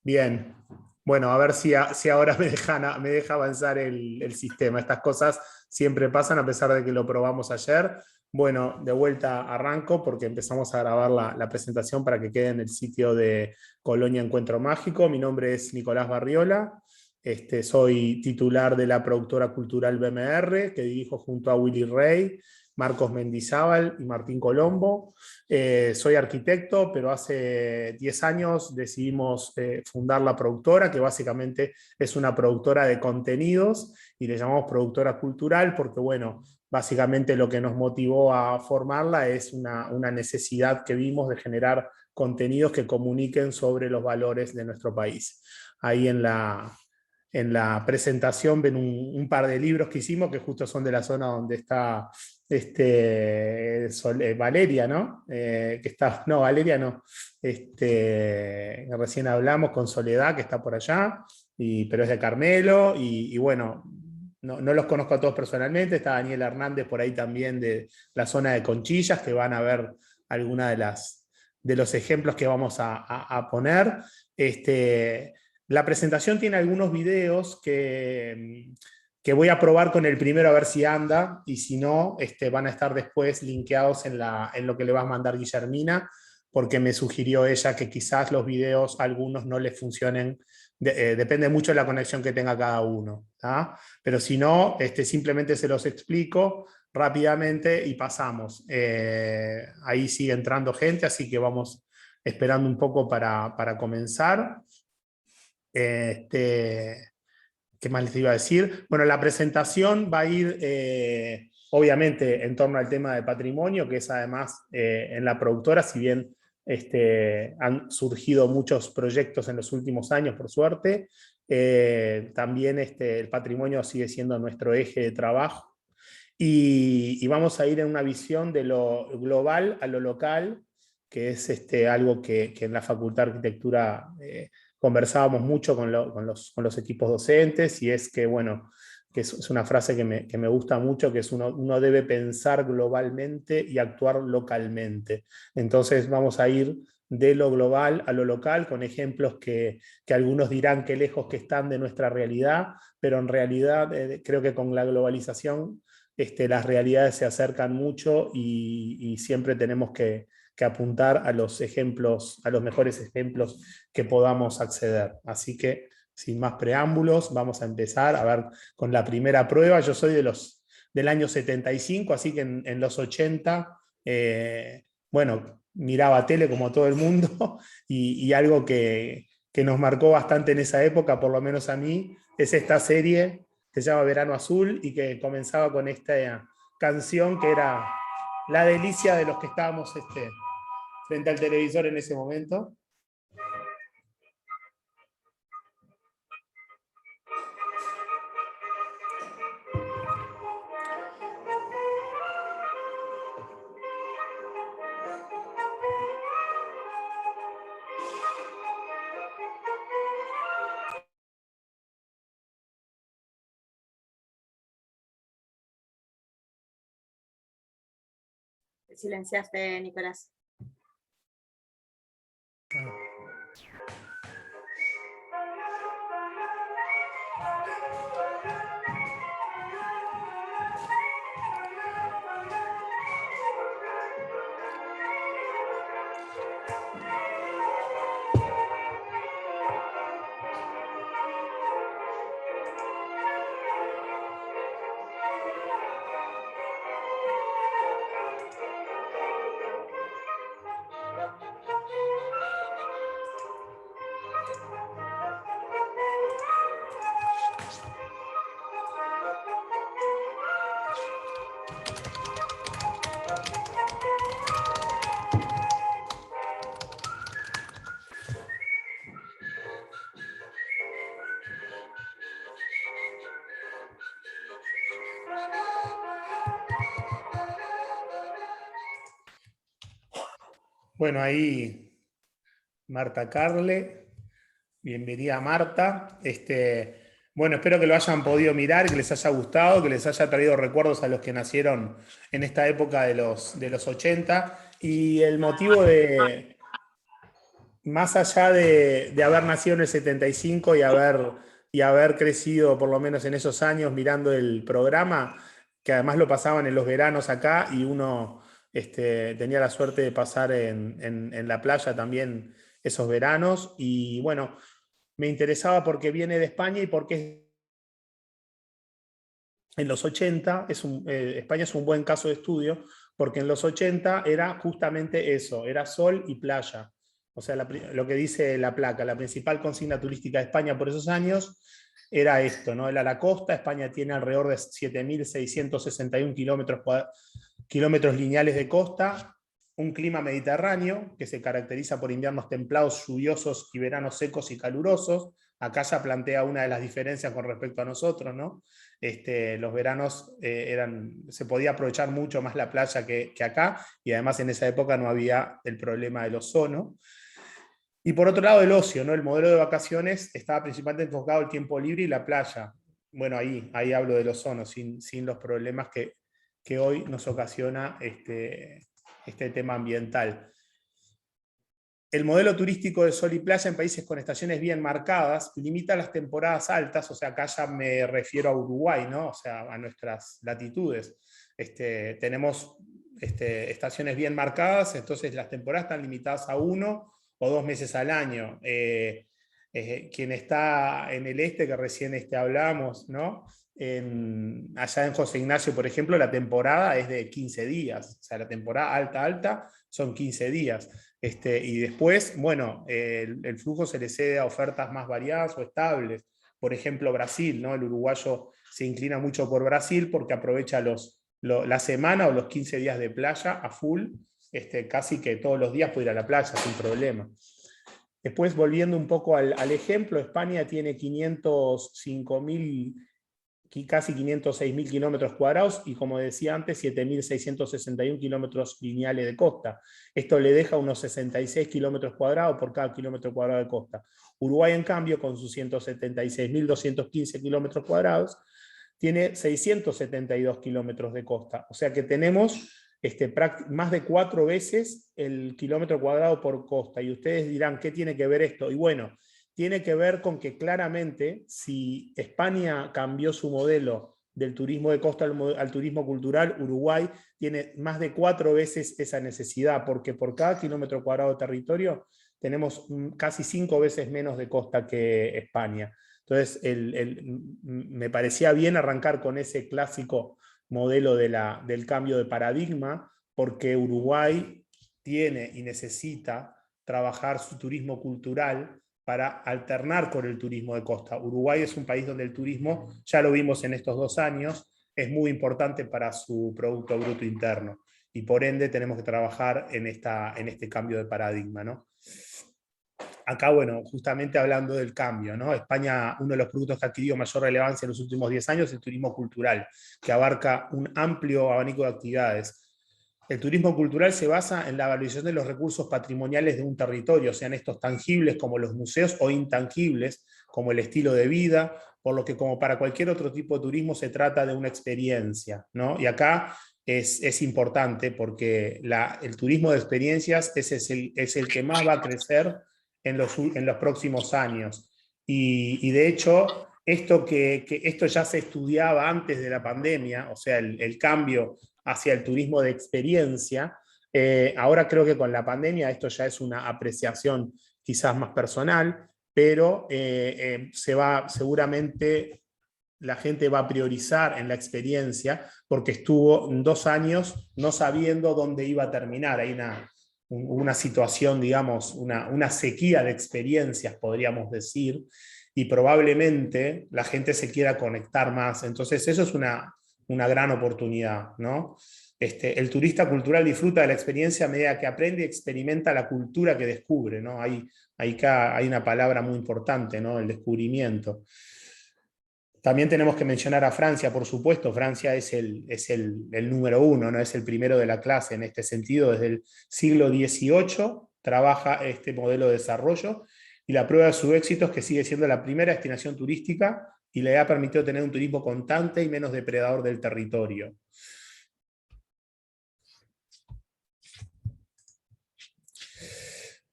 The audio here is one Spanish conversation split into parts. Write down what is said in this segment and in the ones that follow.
Bien, bueno, a ver si ahora me deja avanzar el sistema. Estas cosas siempre pasan a pesar de que lo probamos ayer. Bueno, de vuelta arranco porque empezamos a grabar la presentación para que quede en el sitio de Colonia Encuentro Mágico. Mi nombre es Nicolás Barriola. Soy titular de la productora cultural BMR, que dirijo junto a Willy Rey, Marcos Mendizábal y Martín Colombo. Soy arquitecto, pero hace 10 años decidimos fundar la productora, que básicamente es una productora de contenidos, y le llamamos productora cultural porque, bueno, básicamente lo que nos motivó a formarla es una necesidad que vimos de generar contenidos que comuniquen sobre los valores de nuestro país. Ahí en la presentación ven un par de libros que hicimos, que justo son de la zona donde está Valeria, ¿no? No, Valeria no. Recién hablamos con Soledad, que está por allá, pero es de Carmelo, y bueno, no los conozco a todos personalmente. Está Daniel Hernández por ahí también de la zona de Conchillas, que van a ver alguna de los ejemplos que vamos a poner. La presentación tiene algunos videos que voy a probar con el primero a ver si anda, y si no, van a estar después linkeados en lo que le va a mandar Guillermina, porque me sugirió ella que quizás los videos a algunos no les funcionen, depende mucho de la conexión que tenga cada uno, ¿tá? Pero si no, simplemente se los explico rápidamente y pasamos. Ahí sigue entrando gente, así que vamos esperando un poco para comenzar. ¿Qué más les iba a decir? Bueno, la presentación va a ir, obviamente, en torno al tema de patrimonio, que es además en la productora, si bien han surgido muchos proyectos en los últimos años, por suerte, también el patrimonio sigue siendo nuestro eje de trabajo. Y vamos a ir en una visión de lo global a lo local, que es algo que en la Facultad de Arquitectura conversábamos mucho con los equipos docentes, y es que, bueno, que es una frase que me gusta mucho, que es uno debe pensar globalmente y actuar localmente. Entonces vamos a ir de lo global a lo local, con ejemplos que algunos dirán que lejos que están de nuestra realidad, pero en realidad creo que con la globalización las realidades se acercan mucho, y siempre tenemos que apuntar a los ejemplos, a los mejores ejemplos que podamos acceder. Así que, sin más preámbulos, vamos a empezar a ver con la primera prueba. Yo soy del año 75, así que en los 80, bueno, miraba tele como todo el mundo, y algo que nos marcó bastante en esa época, por lo menos a mí, es esta serie que se llama Verano Azul, y que comenzaba con esta canción que era la delicia de los que estábamos frente al televisor en ese momento. Te silenciaste, Nicolás. Bueno, ahí Marta Carle, bienvenida Marta. Bueno, espero que lo hayan podido mirar, que les haya gustado, que les haya traído recuerdos a los que nacieron en esta época de los 80. Y el motivo de, más allá de haber nacido en el 75 y haber crecido por lo menos en esos años mirando el programa, que además lo pasaban en los veranos acá y uno tenía la suerte de pasar en la playa también esos veranos. Y bueno, me interesaba porque viene de España y porque en los 80, España es un buen caso de estudio, porque en los 80 era justamente eso, era sol y playa. O sea, lo que dice la placa, la principal consigna turística de España por esos años era esto, ¿no? Era la costa. España tiene alrededor de 7.661 kilómetros lineales de costa, un clima mediterráneo que se caracteriza por inviernos templados, lluviosos y veranos secos y calurosos. Acá ya plantea una de las diferencias con respecto a nosotros, ¿no? Los veranos se podía aprovechar mucho más la playa que acá, y además en esa época no había el problema del ozono. Y por otro lado, el ocio, ¿no? El modelo de vacaciones estaba principalmente enfocado al tiempo libre y la playa. Bueno, ahí hablo del ozono, sin los problemas que hoy nos ocasiona este tema ambiental. El modelo turístico de sol y playa en países con estaciones bien marcadas limita las temporadas altas, o sea, acá ya me refiero a Uruguay, ¿no? O sea, a nuestras latitudes. Tenemos estaciones bien marcadas, entonces las temporadas están limitadas a 1 o 2 meses al año. Quien está en el este, que recién hablamos, ¿no? Allá en José Ignacio, por ejemplo, la temporada es de 15 días, o sea, la temporada alta son 15 días. Y después, bueno, el flujo se le cede a ofertas más variadas o estables. Por ejemplo, Brasil, ¿no? El uruguayo se inclina mucho por Brasil porque aprovecha la semana o los 15 días de playa a full, casi que todos los días puede ir a la playa sin problema. Después, volviendo un poco al ejemplo, España tiene 505.000, casi 506.000 kilómetros cuadrados y, como decía antes, 7.661 kilómetros lineales de costa. Esto le deja unos 66 kilómetros cuadrados por cada kilómetro cuadrado de costa. Uruguay, en cambio, con sus 176.215 kilómetros cuadrados, tiene 672 kilómetros de costa. O sea que tenemos más de 4 veces el kilómetro cuadrado por costa. Y ustedes dirán, ¿qué tiene que ver esto? Y bueno, tiene que ver con que claramente, si España cambió su modelo del turismo de costa al turismo cultural, Uruguay tiene más de 4 veces esa necesidad, porque por cada kilómetro cuadrado de territorio tenemos casi 5 veces menos de costa que España. Entonces, me parecía bien arrancar con ese clásico modelo del cambio de paradigma, porque Uruguay tiene y necesita trabajar su turismo cultural para alternar con el turismo de costa. Uruguay es un país donde el turismo, ya lo vimos en estos 2 años, es muy importante para su Producto Bruto Interno, y por ende tenemos que trabajar en este cambio de paradigma, ¿no? Acá, bueno, justamente hablando del cambio, ¿no? España, uno de los productos que ha adquirido mayor relevancia en los últimos 10 años es el turismo cultural, que abarca un amplio abanico de actividades. El turismo cultural se basa en la valorización de los recursos patrimoniales de un territorio, sean estos tangibles como los museos o intangibles como el estilo de vida, por lo que, como para cualquier otro tipo de turismo, se trata de una experiencia, ¿no? Y acá es importante porque el turismo de experiencias es el que más va a crecer en los próximos años. Y de hecho, esto ya se estudiaba antes de la pandemia, o sea, el cambio hacia el turismo de experiencia. Ahora creo que con la pandemia esto ya es una apreciación quizás más personal, pero seguramente la gente va a priorizar en la experiencia porque estuvo 2 años no sabiendo dónde iba a terminar. Hay una situación, digamos, una sequía de experiencias, podríamos decir, y probablemente la gente se quiera conectar más. Entonces eso es una gran oportunidad, ¿no? El turista cultural disfruta de la experiencia a medida que aprende y experimenta la cultura que descubre, ¿no? Hay una palabra muy importante, ¿no? El descubrimiento. También tenemos que mencionar a Francia, por supuesto. Francia es el número 1, ¿no? Es el primero de la clase en este sentido. Desde el siglo XVIII trabaja este modelo de desarrollo, y la prueba de su éxito es que sigue siendo la primera destinación turística y le ha permitido tener un turismo constante y menos depredador del territorio.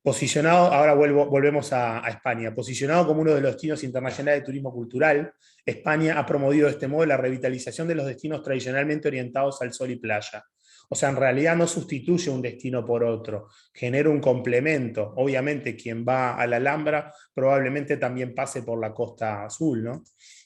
Posicionado, ahora volvemos a España. Posicionado como uno de los destinos internacionales de turismo cultural, España ha promovido de este modo la revitalización de los destinos tradicionalmente orientados al sol y playa. O sea, en realidad no sustituye un destino por otro, genera un complemento. Obviamente, quien va a la Alhambra probablemente también pase por la Costa Azul, ¿no?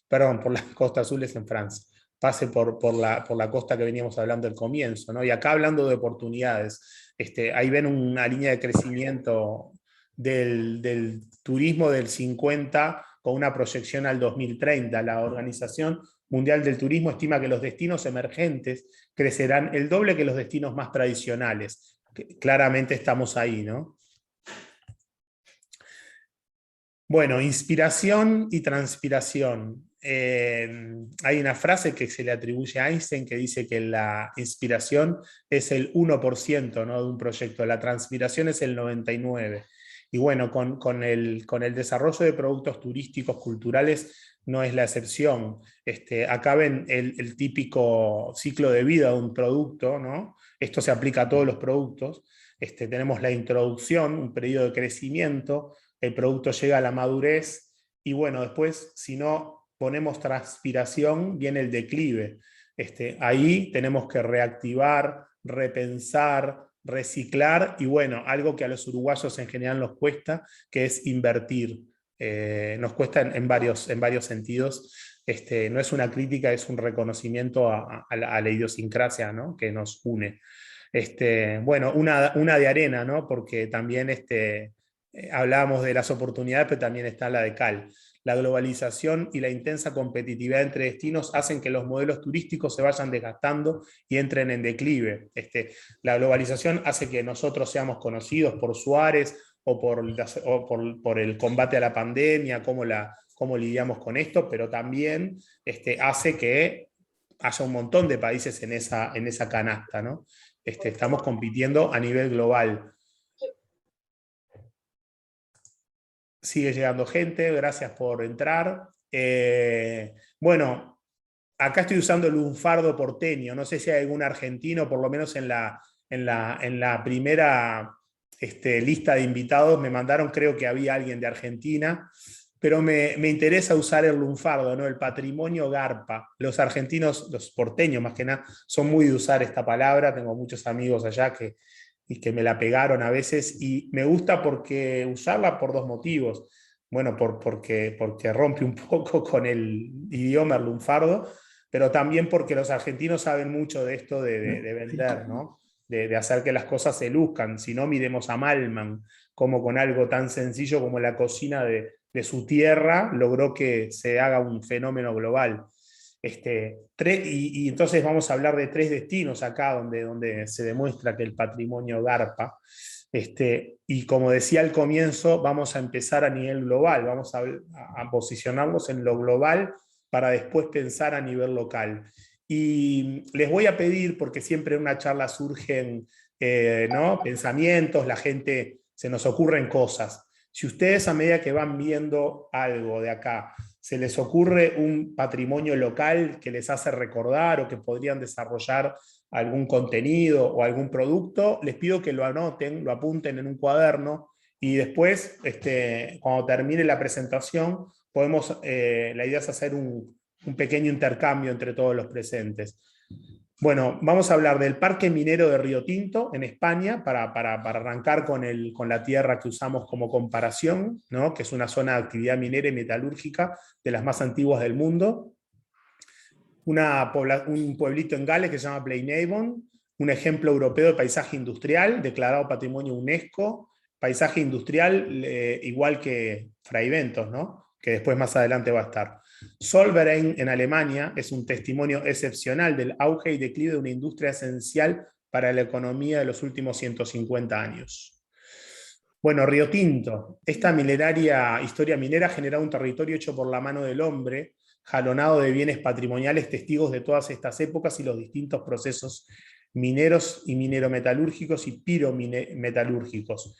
Perdón, por la Costa Azul es en Francia. Pase por la costa que veníamos hablando al comienzo, ¿no? Y acá hablando de oportunidades, ahí ven una línea de crecimiento del turismo del 50 con una proyección al 2030. La Organización Mundial del Turismo estima que los destinos emergentes crecerán el doble que los destinos más tradicionales. Claramente estamos ahí, ¿no? Bueno, inspiración y transpiración. Hay una frase que se le atribuye a Einstein que dice que la inspiración es el 1%, ¿no?, de un proyecto, la transpiración es el 99%. Y bueno, con el desarrollo de productos turísticos culturales no es la excepción. Acá ven el típico ciclo de vida de un producto, ¿no? Esto se aplica a todos los productos. Tenemos la introducción, un periodo de crecimiento, el producto llega a la madurez y bueno, después si no ponemos transpiración viene el declive. Ahí tenemos que reactivar, repensar, reciclar y bueno, algo que a los uruguayos en general nos cuesta, que es invertir. Nos cuesta en varios sentidos. No es una crítica, es un reconocimiento a la idiosincrasia, ¿no?, que nos une. Bueno, una de arena, ¿no?, porque también hablábamos de las oportunidades, pero también está la de cal. La globalización y la intensa competitividad entre destinos hacen que los modelos turísticos se vayan desgastando y entren en declive. La globalización hace que nosotros seamos conocidos por Suárez o por el combate a la pandemia, cómo lidiamos con esto, pero también hace que haya un montón de países en esa canasta, ¿no? Estamos compitiendo a nivel global. Sigue llegando gente, gracias por entrar. Bueno, acá estoy usando el lunfardo porteño, no sé si hay algún argentino, por lo menos en la primera lista de invitados me mandaron, creo que había alguien de Argentina, pero me interesa usar el lunfardo, ¿no?, el patrimonio garpa. Los argentinos, los porteños más que nada, son muy de usar esta palabra, tengo muchos amigos allá que me la pegaron a veces, y me gusta porque usarla por dos motivos. Bueno, porque rompe un poco con el idioma lunfardo, pero también porque los argentinos saben mucho de esto de vender, ¿no? De hacer que las cosas se luzcan. Si no, miremos a Malman, como con algo tan sencillo como la cocina de su tierra logró que se haga un fenómeno global. Y entonces vamos a hablar de tres destinos acá donde se demuestra que el patrimonio garpa. Y como decía al comienzo, vamos a empezar a nivel global, vamos a posicionarnos en lo global para después pensar a nivel local. Y les voy a pedir, porque siempre en una charla surgen ¿no?, pensamientos, la gente, se nos ocurren cosas. Si ustedes a medida que van viendo algo de acá, se les ocurre un patrimonio local que les hace recordar o que podrían desarrollar algún contenido o algún producto, les pido que lo anoten, lo apunten en un cuaderno y después, cuando termine la presentación, la idea es hacer un pequeño intercambio entre todos los presentes. Bueno, vamos a hablar del Parque Minero de Río Tinto en España, para arrancar con la tierra que usamos como comparación, ¿no?, que es una zona de actividad minera y metalúrgica de las más antiguas del mundo. Un pueblito en Gales que se llama Blaenavon, un ejemplo europeo de paisaje industrial, declarado Patrimonio UNESCO, paisaje industrial igual que Fraiventos, ¿no?, que después más adelante va a estar. Solverein en Alemania es un testimonio excepcional del auge y declive de una industria esencial para la economía de los últimos 150 años. Bueno, Río Tinto. Esta milenaria historia minera genera un territorio hecho por la mano del hombre, jalonado de bienes patrimoniales, testigos de todas estas épocas y los distintos procesos mineros y minerometalúrgicos y pirometalúrgicos,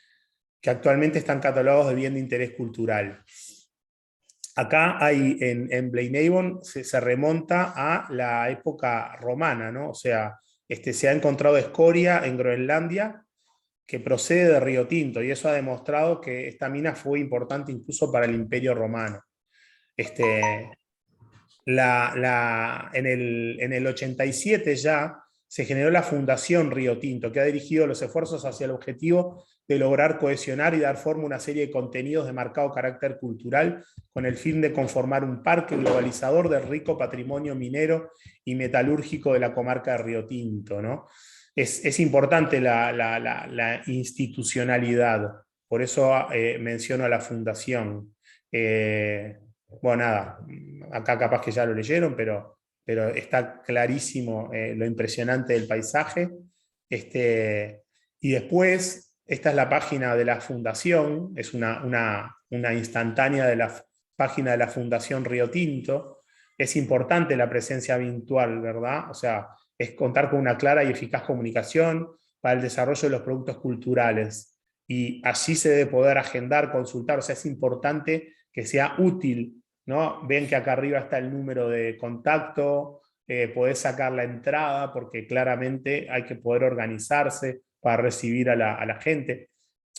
que actualmente están catalogados de bien de interés cultural. Acá hay, en Blaenavon, se remonta a la época romana, ¿no? O sea, se ha encontrado escoria en Groenlandia, que procede de Río Tinto, y eso ha demostrado que esta mina fue importante incluso para el Imperio Romano. En el 87 ya se generó la Fundación Río Tinto, que ha dirigido los esfuerzos hacia el objetivo de lograr cohesionar y dar forma a una serie de contenidos de marcado carácter cultural con el fin de conformar un parque globalizador del rico patrimonio minero y metalúrgico de la comarca de Río Tinto, ¿no? Es importante la institucionalidad, por eso menciono a la Fundación. Bueno, nada, acá capaz que ya lo leyeron, pero está clarísimo lo impresionante del paisaje. Y después, esta es la página de la Fundación, es una instantánea de la página de la Fundación Río Tinto. Es importante la presencia virtual, ¿verdad? O sea, es contar con una clara y eficaz comunicación para el desarrollo de los productos culturales. Y allí se debe poder agendar, consultar, o sea, es importante que sea útil, ¿no? Ven que acá arriba está el número de contacto, podés sacar la entrada, porque claramente hay que poder organizarse para recibir a la gente.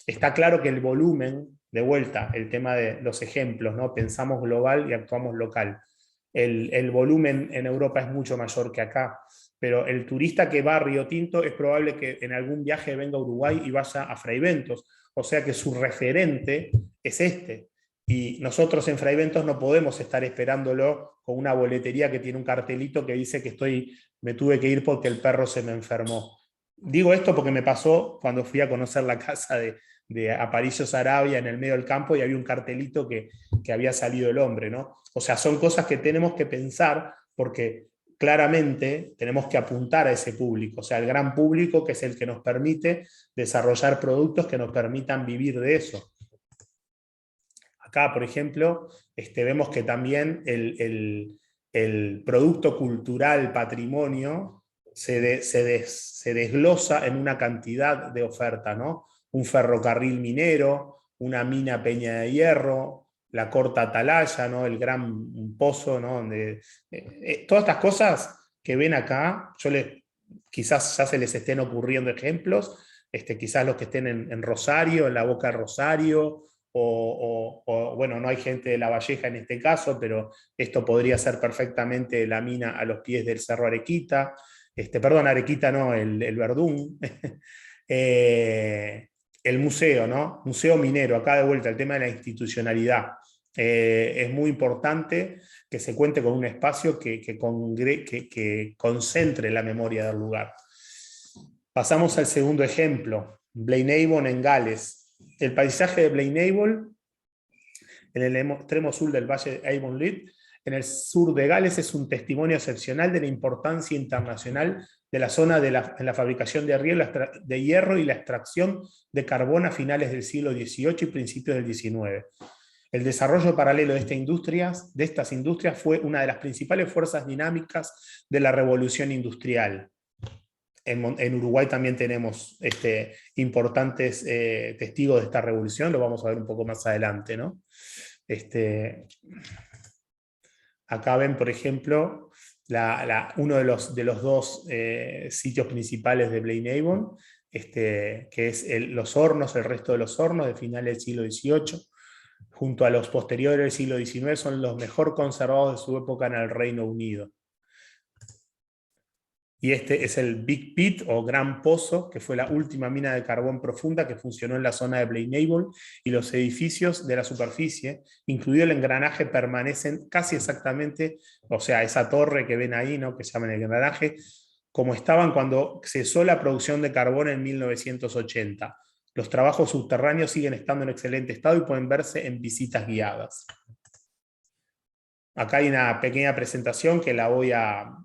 Está claro que el volumen, de vuelta, el tema de los ejemplos, ¿no? Pensamos global y actuamos local. El volumen en Europa es mucho mayor que acá, pero el turista que va a Río Tinto es probable que en algún viaje venga a Uruguay y vaya a Fraiventos, o sea que su referente es este. Y nosotros en Fraiventos no podemos estar esperándolo con una boletería que tiene un cartelito que dice que me tuve que ir porque el perro se me enfermó. Digo esto porque me pasó cuando fui a conocer la casa de Aparicio Saravia en el medio del campo y había un cartelito que había salido el hombre, ¿no? O sea, son cosas que tenemos que pensar porque claramente tenemos que apuntar a ese público, o sea, el gran público que es el que nos permite desarrollar productos que nos permitan vivir de eso. Acá, por ejemplo, vemos que también el producto cultural, patrimonio, se desglosa en una cantidad de oferta, ¿no? Un ferrocarril minero, una mina Peña de Hierro, la corta Atalaya, ¿no? El gran pozo, ¿no? Todas estas cosas que ven acá, quizás ya se les estén ocurriendo ejemplos, quizás los que estén en Rosario, en la Boca de Rosario, bueno, no hay gente de La Valleja en este caso, pero esto podría ser perfectamente la mina a los pies del Cerro Arequita, perdón, Arequita no, el Verdún. El museo, ¿no? Museo minero, acá de vuelta el tema de la institucionalidad. Es muy importante que se cuente con un espacio que concentre la memoria del lugar. Pasamos al segundo ejemplo, Blaenavon en Gales. El paisaje de Blaenavon, en el extremo sur del valle de Avonlea, en el sur de Gales, es un testimonio excepcional de la importancia internacional de la zona en la fabricación de hierro y la extracción de carbón a finales del siglo XVIII y principios del XIX. El desarrollo paralelo de estas industrias fue una de las principales fuerzas dinámicas de la revolución industrial. En Uruguay también tenemos importantes testigos de esta revolución, lo vamos a ver un poco más adelante, ¿no? Acá ven, por ejemplo, uno de los dos sitios principales de Blaenavon, que es los hornos, el resto de los hornos de finales del siglo XVIII, junto a los posteriores del siglo XIX, son los mejor conservados de su época en el Reino Unido. Y este es el Big Pit o Gran Pozo, que fue la última mina de carbón profunda que funcionó en la zona de Blaenavon, y los edificios de la superficie, incluido el engranaje, permanecen casi exactamente, o sea, esa torre que ven ahí, ¿no? Que se llama el engranaje, como estaban cuando cesó la producción de carbón en 1980. Los trabajos subterráneos siguen estando en excelente estado y pueden verse en visitas guiadas. Acá hay una pequeña presentación que la voy a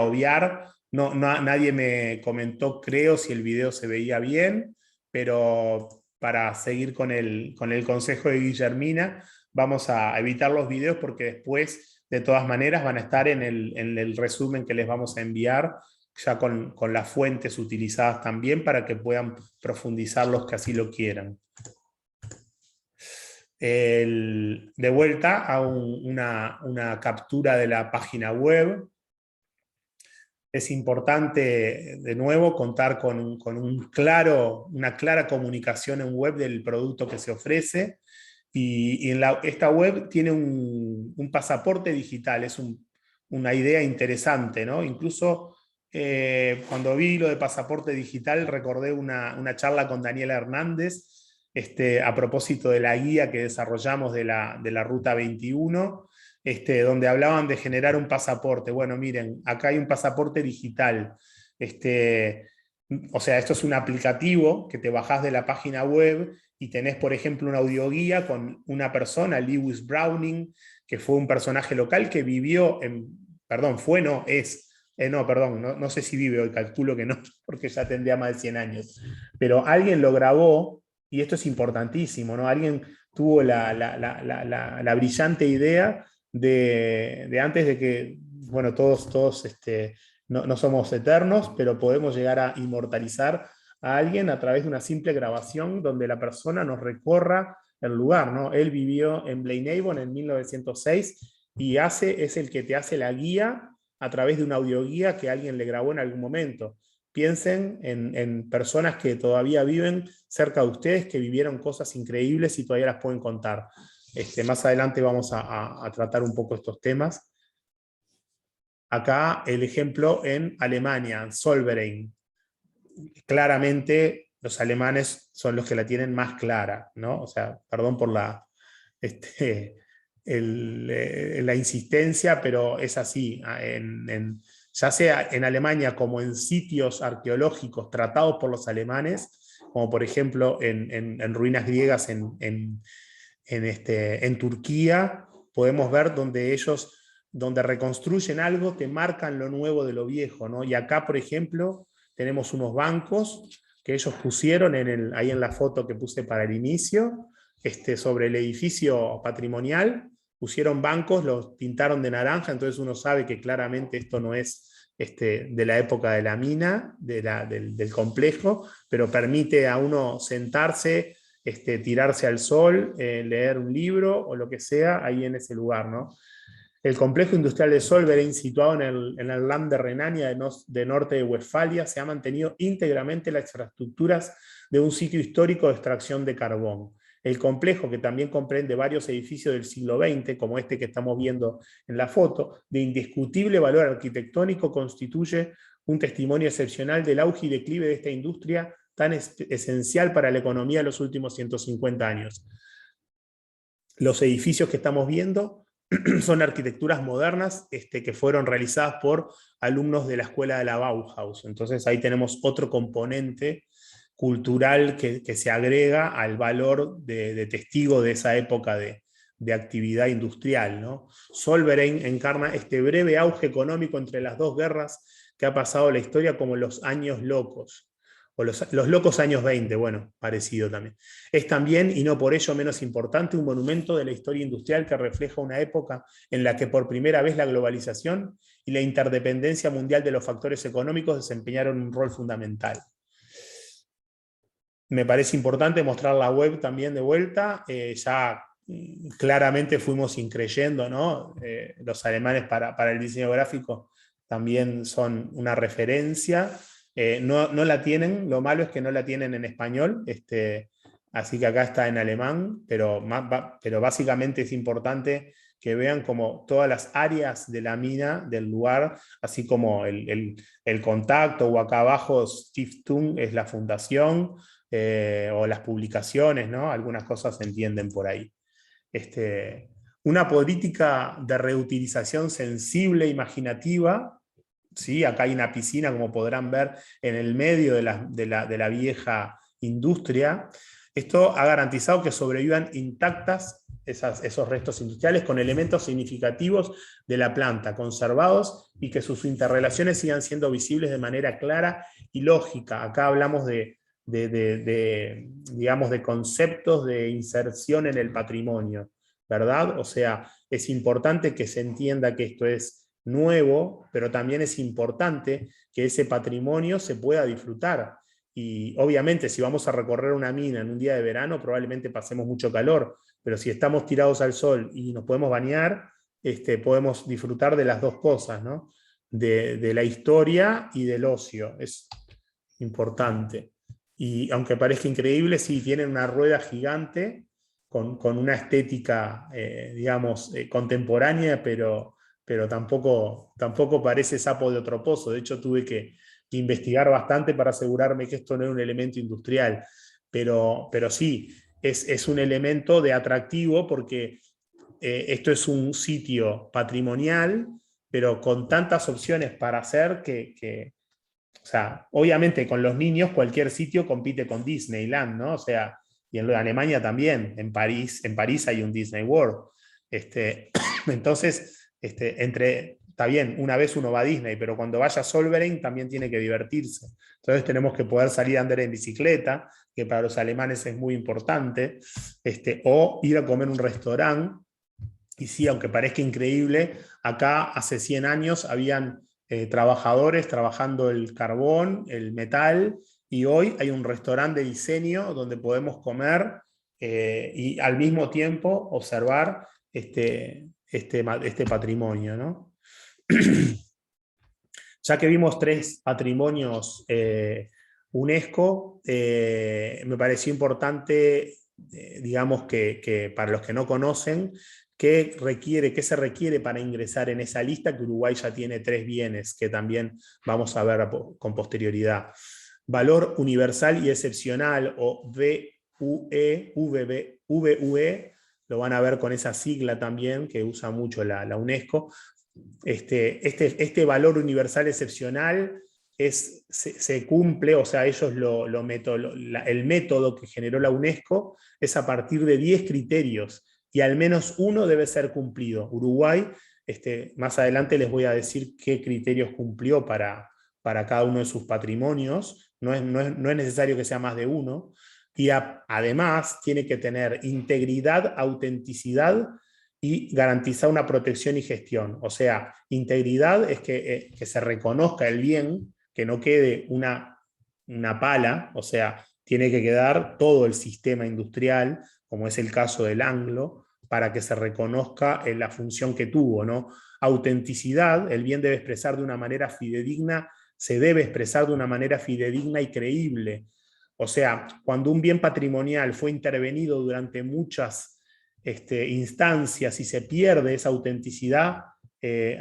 obviar. Nadie me comentó, creo, si el video se veía bien, pero para seguir con el consejo de Guillermina, vamos a evitar los videos porque después, de todas maneras, van a estar en el resumen que les vamos a enviar, ya con las fuentes utilizadas también, para que puedan profundizar los que así lo quieran. De vuelta a una captura de la página web. Es importante, de nuevo, contar con una clara comunicación en web del producto que se ofrece. Y esta web tiene un pasaporte digital, es una idea interesante, ¿no? Incluso cuando vi lo de pasaporte digital, recordé una charla con Daniela Hernández a propósito de la guía que desarrollamos de la Ruta 21, donde hablaban de generar un pasaporte. Bueno, miren, acá hay un pasaporte digital. O sea, esto es un aplicativo que te bajás de la página web y tenés, por ejemplo, una audioguía con una persona, Lewis Browning, que fue un personaje local que vivió perdón, no, no, perdón, no sé si vive hoy, calculo que no, porque ya tendría más de 100 años, pero alguien lo grabó, y esto es importantísimo, ¿no? Alguien tuvo la brillante idea de antes de que, bueno, todos no somos eternos, pero podemos llegar a inmortalizar a alguien a través de una simple grabación donde la persona nos recorra el lugar, ¿no? Él vivió en Blaenavon en 1906 y es el que te hace la guía a través de una audioguía que alguien le grabó en algún momento. Piensen en personas que todavía viven cerca de ustedes, que vivieron cosas increíbles y todavía las pueden contar. Más adelante vamos a tratar un poco estos temas. Acá el ejemplo en Alemania, Solverein. Claramente los alemanes son los que la tienen más clara, ¿no? O sea, perdón por la insistencia, pero es así. Ya sea en Alemania como en sitios arqueológicos tratados por los alemanes, como por ejemplo en ruinas griegas en Turquía, podemos ver donde reconstruyen algo, te marcan lo nuevo de lo viejo, ¿no? Y acá, por ejemplo, tenemos unos bancos que ellos pusieron ahí en la foto que puse para el inicio, sobre el edificio patrimonial, pusieron bancos, los pintaron de naranja, entonces uno sabe que claramente esto no es de la época de la mina, del complejo, pero permite a uno sentarse, tirarse al sol, leer un libro o lo que sea ahí en ese lugar, ¿no? El complejo industrial de Solverein, situado en el Land de Renania de Norte de Westfalia, se ha mantenido íntegramente las infraestructuras de un sitio histórico de extracción de carbón. El complejo, que también comprende varios edificios del siglo XX, como este que estamos viendo en la foto, de indiscutible valor arquitectónico, constituye un testimonio excepcional del auge y declive de esta industria tan esencial para la economía de los últimos 150 años. Los edificios que estamos viendo son arquitecturas modernas que fueron realizadas por alumnos de la escuela de la Bauhaus. Entonces ahí tenemos otro componente cultural que se agrega al valor de testigo de esa época de actividad industrial, ¿no? Solverein encarna este breve auge económico entre las dos guerras que ha pasado la historia como los años locos, o los locos años 20, bueno, parecido también. Es también, y no por ello menos importante, un monumento de la historia industrial que refleja una época en la que por primera vez la globalización y la interdependencia mundial de los factores económicos desempeñaron un rol fundamental. Me parece importante mostrar la web también de vuelta. Ya claramente fuimos increyendo, ¿no? Los alemanes para el diseño gráfico también son una referencia. No la tienen, lo malo es que no la tienen en español, así que acá está en alemán, pero básicamente es importante que vean como todas las áreas de la mina, del lugar, así como el contacto, o acá abajo Stiftung es la fundación, o las publicaciones, ¿no? Algunas cosas se entienden por ahí. Una política de reutilización sensible, imaginativa. ¿Sí? Acá hay una piscina, como podrán ver, en el medio de la vieja industria. Esto ha garantizado que sobrevivan intactas esos restos industriales con elementos significativos de la planta, conservados, y que sus interrelaciones sigan siendo visibles de manera clara y lógica. Acá hablamos digamos, de conceptos de inserción en el patrimonio, ¿verdad? O sea, es importante que se entienda que esto es nuevo, pero también es importante que ese patrimonio se pueda disfrutar. Y obviamente si vamos a recorrer una mina en un día de verano, probablemente pasemos mucho calor, pero si estamos tirados al sol y nos podemos bañar, podemos disfrutar de las dos cosas, ¿no? de la historia y del ocio. Es importante. Y aunque parezca increíble, sí, tienen una rueda gigante con una estética, digamos, contemporánea, pero tampoco parece sapo de otro pozo. De hecho, tuve que investigar bastante para asegurarme que esto no era un elemento industrial. Pero sí, es un elemento de atractivo porque esto es un sitio patrimonial, pero con tantas opciones para hacer o sea, obviamente con los niños cualquier sitio compite con Disneyland, ¿no? O sea, y en Alemania también, en París hay un Disney World. Entonces, está bien, una vez uno va a Disney, pero cuando vaya a Solverein también tiene que divertirse. Entonces tenemos que poder salir a andar en bicicleta, que para los alemanes es muy importante, o ir a comer un restaurante. Y sí, aunque parezca increíble, acá hace 100 años habían trabajadores trabajando el carbón, el metal, y hoy hay un restaurante de diseño donde podemos comer y al mismo tiempo observar este patrimonio, ¿no? Ya que vimos 3 patrimonios UNESCO, me pareció importante, digamos que para los que no conocen, qué se requiere para ingresar en esa lista, que Uruguay ya tiene 3 bienes, que también vamos a ver con posterioridad. Valor universal y excepcional, o VUE, lo van a ver con esa sigla también, que usa mucho la UNESCO. Este valor universal excepcional se cumple, o sea, ellos el método que generó la UNESCO es a partir de 10 criterios, y al menos uno debe ser cumplido. Uruguay, más adelante les voy a decir qué criterios cumplió para cada uno de sus patrimonios, no es necesario que sea más de uno, y además tiene que tener integridad, autenticidad y garantizar una protección y gestión. O sea, integridad es que se reconozca el bien, que no quede una pala, o sea, tiene que quedar todo el sistema industrial, como es el caso del Anglo, para que se reconozca la función que tuvo, ¿no? Autenticidad, el bien debe expresar de una manera fidedigna, se debe expresar de una manera fidedigna y creíble. O sea, cuando un bien patrimonial fue intervenido durante muchas instancias y se pierde esa autenticidad,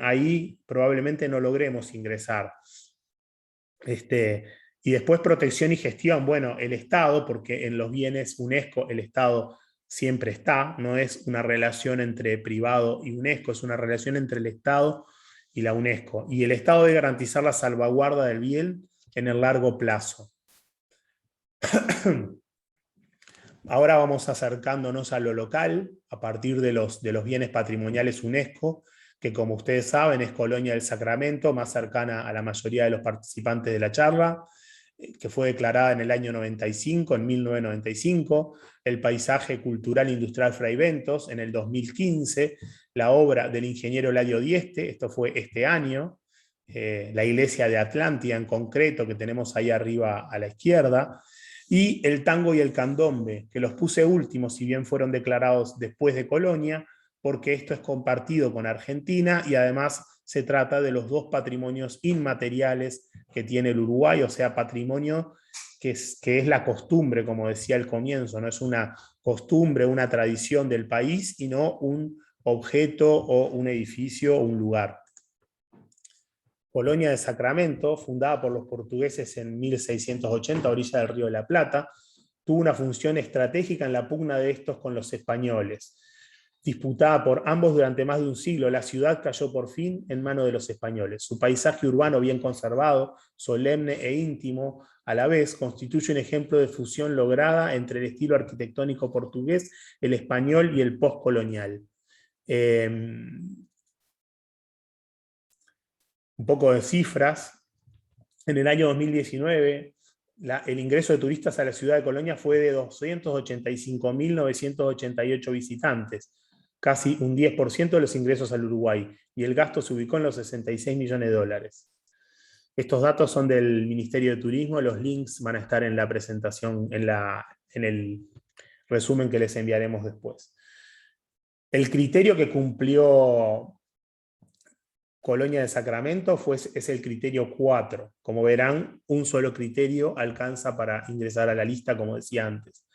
ahí probablemente no logremos ingresar. Y después protección y gestión, bueno, el Estado, porque en los bienes UNESCO el Estado siempre está, no es una relación entre privado y UNESCO, es una relación entre el Estado y la UNESCO. Y el Estado debe garantizar la salvaguarda del bien en el largo plazo. Ahora vamos acercándonos a lo local, a partir de los bienes patrimoniales UNESCO, que como ustedes saben es Colonia del Sacramento, más cercana a la mayoría de los participantes de la charla, que fue declarada en el año 95, en 1995, el paisaje cultural industrial Fray Bentos en el 2015, la obra del ingeniero Eladio Dieste, esto fue este año, la iglesia de Atlántida en concreto, que tenemos ahí arriba a la izquierda, y el tango y el candombe, que los puse últimos, si bien fueron declarados después de Colonia, porque esto es compartido con Argentina y además se trata de los 2 patrimonios inmateriales que tiene el Uruguay, o sea, patrimonio que es la costumbre, como decía al comienzo, no es una costumbre, una tradición del país, y no un objeto o un edificio o un lugar. Colonia de Sacramento, fundada por los portugueses en 1680 a orilla del Río de la Plata, tuvo una función estratégica en la pugna de estos con los españoles. Disputada por ambos durante más de un siglo, la ciudad cayó por fin en manos de los españoles. Su paisaje urbano bien conservado, solemne e íntimo a la vez, constituye un ejemplo de fusión lograda entre el estilo arquitectónico portugués, el español y el postcolonial. Un poco de cifras. En el año 2019, el ingreso de turistas a la ciudad de Colonia fue de 285.988 visitantes, casi un 10% de los ingresos al Uruguay, y el gasto se ubicó en los 66 millones de dólares. Estos datos son del Ministerio de Turismo, los links van a estar en la presentación, en el resumen que les enviaremos después. El criterio que cumplió Colonia de Sacramento es el criterio 4. Como verán, un solo criterio alcanza para ingresar a la lista, como decía antes.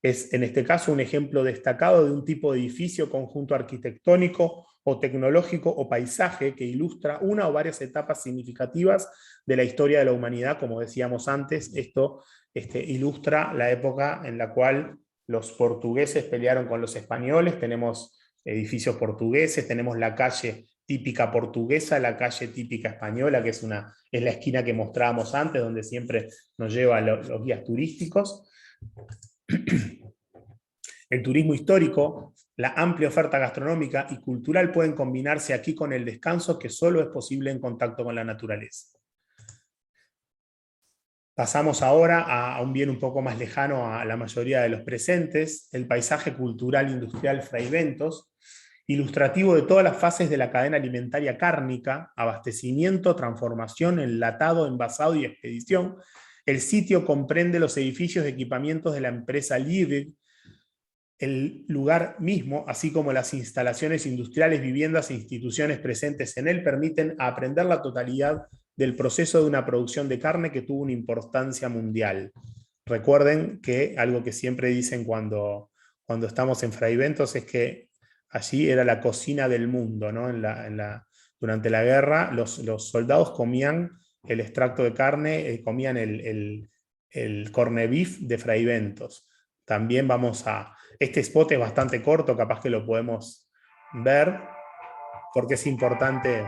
Es en este caso un ejemplo destacado de un tipo de edificio, conjunto arquitectónico o tecnológico o paisaje que ilustra una o varias etapas significativas de la historia de la humanidad. Como decíamos antes, esto ilustra la época en la cual los portugueses pelearon con los españoles. Tenemos edificios portugueses, tenemos la calle típica portuguesa, la calle típica española, que es la esquina que mostrábamos antes, donde siempre nos llevan los guías turísticos. El turismo histórico, la amplia oferta gastronómica y cultural pueden combinarse aquí con el descanso que solo es posible en contacto con la naturaleza. Pasamos ahora a un bien un poco más lejano a la mayoría de los presentes, el paisaje cultural industrial Fraiventos, ilustrativo de todas las fases de la cadena alimentaria cárnica: abastecimiento, transformación, enlatado, envasado y expedición. El sitio comprende los edificios y equipamientos de la empresa Liebig, el lugar mismo, así como las instalaciones industriales, viviendas e instituciones presentes en él, permiten aprender la totalidad del proceso de una producción de carne que tuvo una importancia mundial. Recuerden que algo que siempre dicen cuando estamos en Fraiventos es que allí era la cocina del mundo, ¿no? Durante la guerra los soldados comían el extracto de carne, comían el corned beef de Fraiventos. También vamos a... Este spot es bastante corto, capaz que lo podemos ver, porque es importante...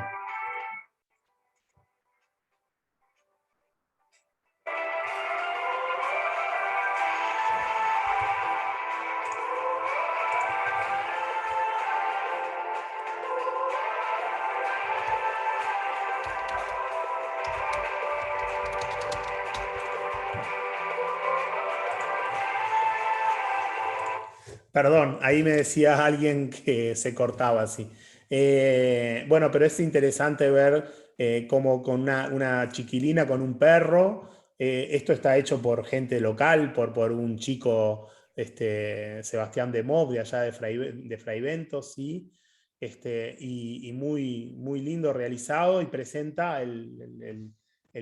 Perdón, ahí me decía alguien que se cortaba así. Bueno, pero es interesante ver cómo con una chiquilina, con un perro, esto está hecho por gente local, por un chico, Sebastián de Mov, de allá de Fraiventos, ¿sí? Y muy, muy lindo realizado, y presenta el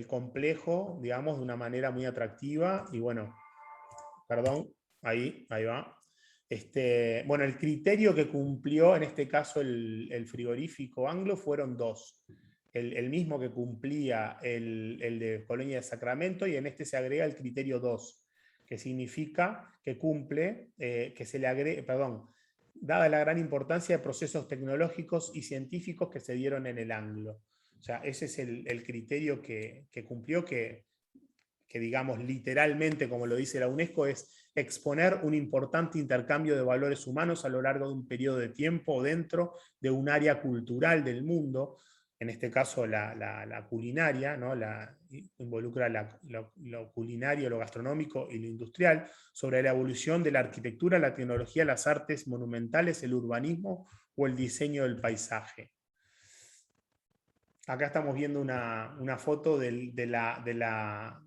complejo, digamos, de una manera muy atractiva. Y bueno, perdón, ahí va. Bueno, el criterio que cumplió en este caso el frigorífico Anglo fueron dos. El mismo que cumplía el de Colonia de Sacramento, y en este se agrega el criterio 2, que significa que cumple, que se le agrega, perdón, dada la gran importancia de procesos tecnológicos y científicos que se dieron en el Anglo. O sea, ese es el criterio que cumplió, que digamos literalmente, como lo dice la UNESCO, es exponer un importante intercambio de valores humanos a lo largo de un periodo de tiempo dentro de un área cultural del mundo, en este caso la culinaria, ¿no? Involucra lo culinario, lo gastronómico y lo industrial, sobre la evolución de la arquitectura, la tecnología, las artes monumentales, el urbanismo o el diseño del paisaje. Acá estamos viendo una foto de la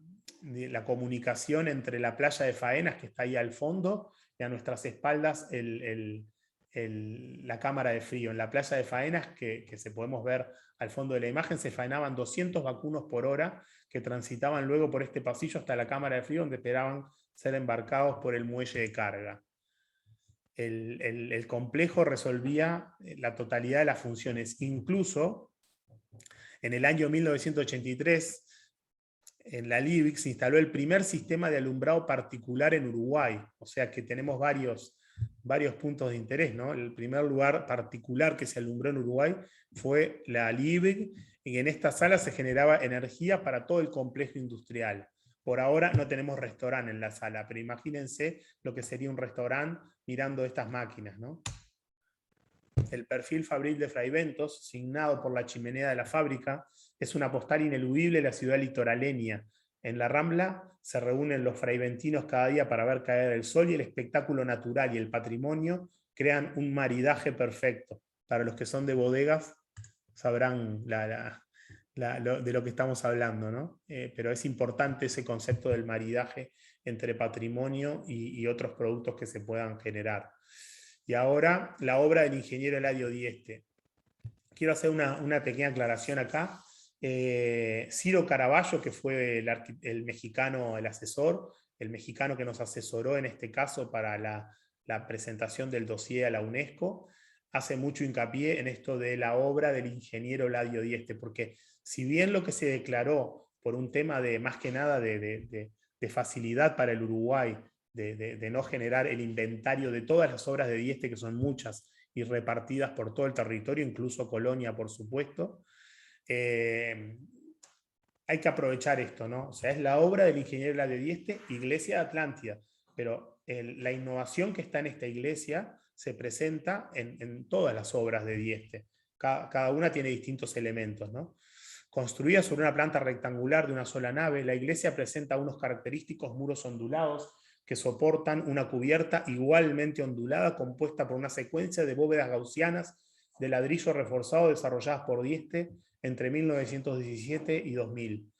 comunicación entre la playa de Faenas, que está ahí al fondo, y a nuestras espaldas la cámara de frío. En la playa de Faenas, que se podemos ver al fondo de la imagen, se faenaban 200 vacunos por hora, que transitaban luego por este pasillo hasta la cámara de frío, donde esperaban ser embarcados por el muelle de carga. El complejo resolvía la totalidad de las funciones. Incluso en el año 1983, en la Liebig se instaló el primer sistema de alumbrado particular en Uruguay. O sea que tenemos varios puntos de interés, ¿no? El primer lugar particular que se alumbró en Uruguay fue la Liebig, y en esta sala se generaba energía para todo el complejo industrial. Por ahora no tenemos restaurante en la sala, pero imagínense lo que sería un restaurante mirando estas máquinas, ¿no? El perfil fabril de Fraiventos, signado por la chimenea de la fábrica, es una postal ineludible de la ciudad litoraleña. En la Rambla se reúnen los fraiventinos cada día para ver caer el sol, y el espectáculo natural y el patrimonio crean un maridaje perfecto. Para los que son de bodegas sabrán de lo que estamos hablando, ¿no? Pero es importante ese concepto del maridaje entre patrimonio y otros productos que se puedan generar. Y ahora la obra del ingeniero Eladio Dieste, quiero hacer una pequeña aclaración acá. Ciro Caraballo, que fue el mexicano, el asesor, el mexicano que nos asesoró en este caso para la presentación del dossier a la UNESCO, hace mucho hincapié en esto de la obra del ingeniero Eladio Dieste, porque si bien lo que se declaró por un tema de, más que nada, de facilidad para el Uruguay, de no generar el inventario de todas las obras de Dieste, que son muchas, y repartidas por todo el territorio, incluso Colonia, por supuesto, hay que aprovechar esto, ¿no? O sea, es la obra del ingeniero Eladio Dieste, Iglesia de Atlántida, pero la innovación que está en esta iglesia se presenta en todas las obras de Dieste. Cada una tiene distintos elementos, ¿no? Construida sobre una planta rectangular de una sola nave, la iglesia presenta unos característicos muros ondulados que soportan una cubierta igualmente ondulada compuesta por una secuencia de bóvedas gaussianas de ladrillo reforzado desarrolladas por Dieste entre 1917 y 2000.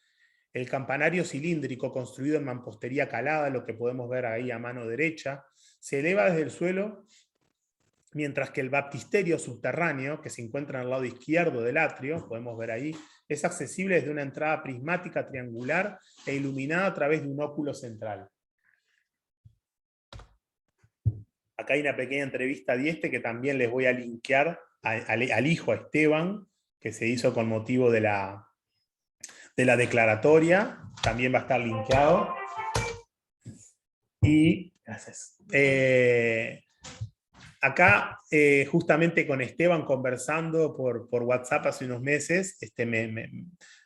El campanario cilíndrico construido en mampostería calada, lo que podemos ver ahí a mano derecha, se eleva desde el suelo, mientras que el baptisterio subterráneo, que se encuentra al lado izquierdo del atrio, podemos ver ahí, es accesible desde una entrada prismática triangular e iluminada a través de un óculo central. Acá hay una pequeña entrevista a Dieste que también les voy a linkear al hijo, a Esteban, que se hizo con motivo de la declaratoria, también va a estar linkeado. Y gracias. Acá, justamente con Esteban conversando por WhatsApp hace unos meses,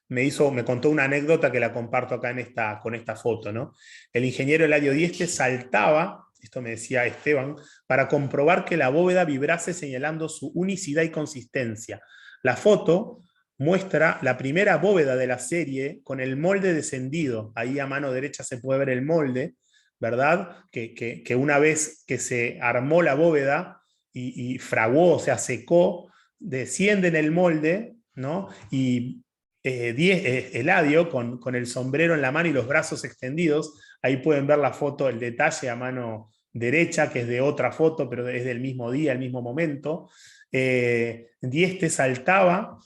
me contó una anécdota que la comparto acá con esta foto, ¿no? El ingeniero Eladio Dieste saltaba, esto me decía Esteban, para comprobar que la bóveda vibrase señalando su unicidad y consistencia. La foto muestra la primera bóveda de la serie con el molde descendido. Ahí a mano derecha se puede ver el molde, ¿verdad? Que una vez que se armó la bóveda y fraguó, o sea, secó, desciende en el molde, ¿no? Y Eladio, con el sombrero en la mano y los brazos extendidos, ahí pueden ver la foto, el detalle a mano derecha, que es de otra foto, pero es del mismo día, el mismo momento. Dieste saltaba.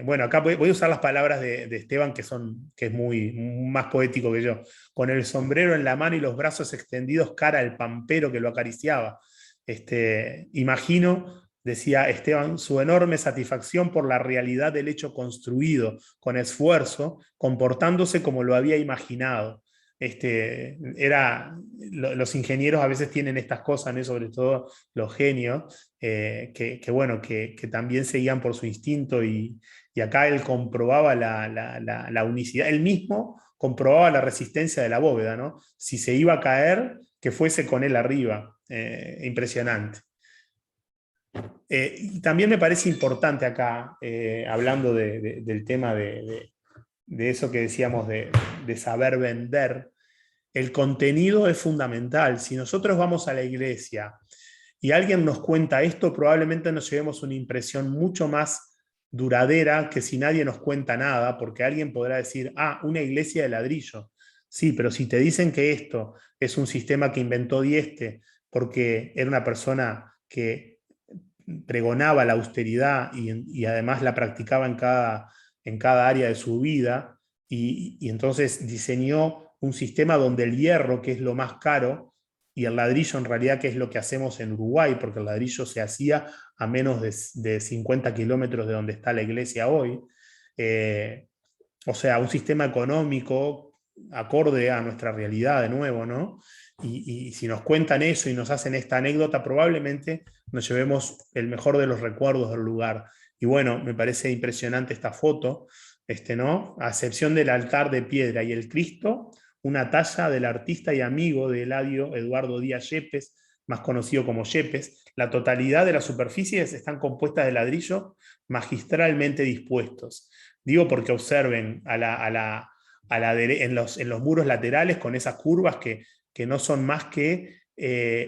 Bueno, acá voy a usar las palabras de Esteban, que es muy más poético que yo. Con el sombrero en la mano y los brazos extendidos cara al pampero que lo acariciaba. Imagino, decía Esteban, su enorme satisfacción por la realidad del hecho construido con esfuerzo, comportándose como lo había imaginado. Los ingenieros a veces tienen estas cosas, ¿no? Sobre todo los genios, que también seguían por su instinto, y acá él comprobaba la unicidad, él mismo comprobaba la resistencia de la bóveda, ¿no? Si se iba a caer, que fuese con él arriba. Impresionante. Y también me parece importante acá, hablando del tema de eso que decíamos de saber vender, el contenido es fundamental. Si nosotros vamos a la iglesia y alguien nos cuenta esto, probablemente nos llevemos una impresión mucho más duradera que si nadie nos cuenta nada, porque alguien podrá decir, una iglesia de ladrillo. Sí, pero si te dicen que esto es un sistema que inventó Dieste porque era una persona que pregonaba la austeridad y además la practicaba en cada área de su vida, y entonces diseñó un sistema donde el hierro, que es lo más caro, y el ladrillo en realidad, que es lo que hacemos en Uruguay, porque el ladrillo se hacía a menos de 50 kilómetros de donde está la iglesia hoy. O sea, un sistema económico acorde a nuestra realidad de nuevo, ¿no? Y si nos cuentan eso y nos hacen esta anécdota, probablemente nos llevemos el mejor de los recuerdos del lugar. Y bueno, me parece impresionante esta foto, ¿no? A excepción del altar de piedra y el Cristo, una talla del artista y amigo de Eladio Eduardo Díaz Yepes, más conocido como Yepes. La totalidad de las superficies están compuestas de ladrillo magistralmente dispuestos. Digo porque observen en los muros laterales con esas curvas que no son más que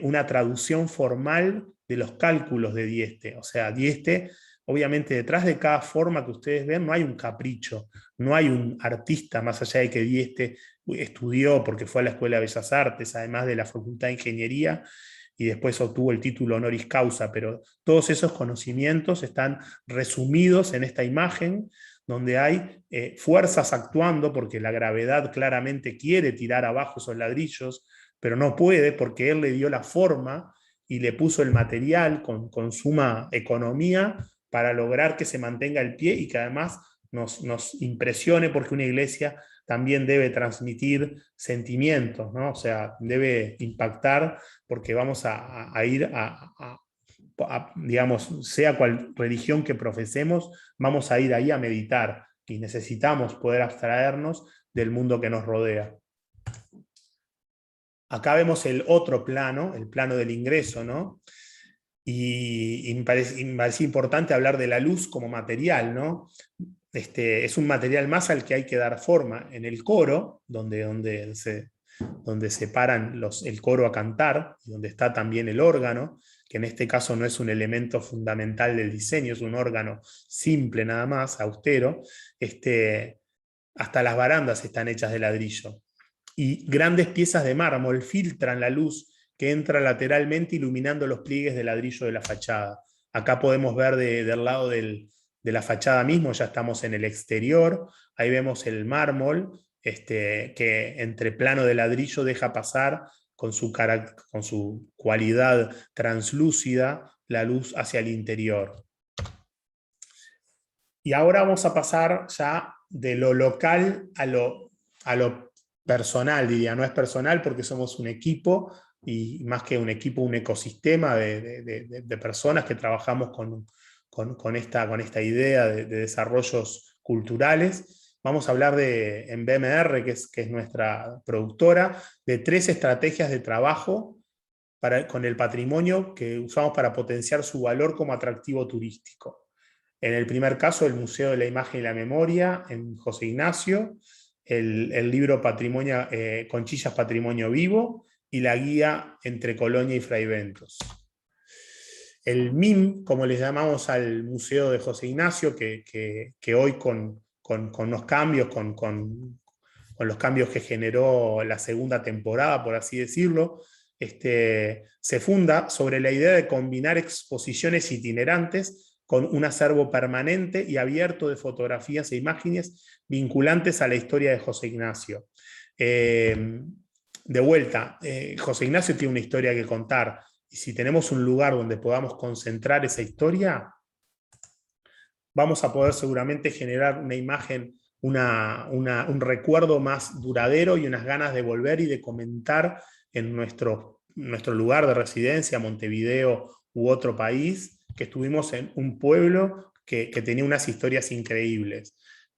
una traducción formal de los cálculos de Dieste. O sea, Dieste, obviamente detrás de cada forma que ustedes ven no hay un capricho, no hay un artista, más allá de que Dieste estudió porque fue a la Escuela de Bellas Artes, además de la Facultad de Ingeniería. y después obtuvo el título honoris causa, pero todos esos conocimientos están resumidos en esta imagen, donde hay fuerzas actuando, porque la gravedad claramente quiere tirar abajo esos ladrillos, pero no puede porque él le dio la forma y le puso el material con suma economía para lograr que se mantenga el pie y que además nos impresione, porque una iglesia también debe transmitir sentimientos, ¿no? O sea, debe impactar, porque vamos a ir digamos, sea cual religión que profesemos, vamos a ir ahí a meditar y necesitamos poder abstraernos del mundo que nos rodea. Acá vemos el otro plano, el plano del ingreso, ¿no? Y me parece importante hablar de la luz como material, ¿no? Es un material más al que hay que dar forma. En el coro, donde se paran el coro a cantar, donde está también el órgano, que en este caso no es un elemento fundamental del diseño, es un órgano simple nada más, austero, hasta las barandas están hechas de ladrillo. Y grandes piezas de mármol filtran la luz que entra lateralmente iluminando los pliegues de ladrillo de la fachada. Acá podemos ver del lado de la fachada mismo, ya estamos en el exterior, ahí vemos el mármol, que entre plano de ladrillo deja pasar con su cualidad translúcida la luz hacia el interior. Y ahora vamos a pasar ya de lo local a lo personal, diría. No es personal porque somos un equipo, y más que un equipo, un ecosistema de personas que trabajamos con esta idea de desarrollos culturales. Vamos a hablar en BMR, que es nuestra productora, de 3 estrategias de trabajo con el patrimonio que usamos para potenciar su valor como atractivo turístico. En el primer caso, el Museo de la Imagen y la Memoria, en José Ignacio, el libro Conchillas Patrimonio Vivo, y la guía Entre Colonia y Fraiventos. El MIM, como le llamamos al Museo de José Ignacio, que hoy con los cambios, con los cambios que generó la segunda temporada, por así decirlo, se funda sobre la idea de combinar exposiciones itinerantes con un acervo permanente y abierto de fotografías e imágenes vinculantes a la historia de José Ignacio. De vuelta, José Ignacio tiene una historia que contar, y si tenemos un lugar donde podamos concentrar esa historia, vamos a poder seguramente generar una imagen, un recuerdo más duradero y unas ganas de volver y de comentar en nuestro lugar de residencia, Montevideo u otro país, que estuvimos en un pueblo que tenía unas historias increíbles.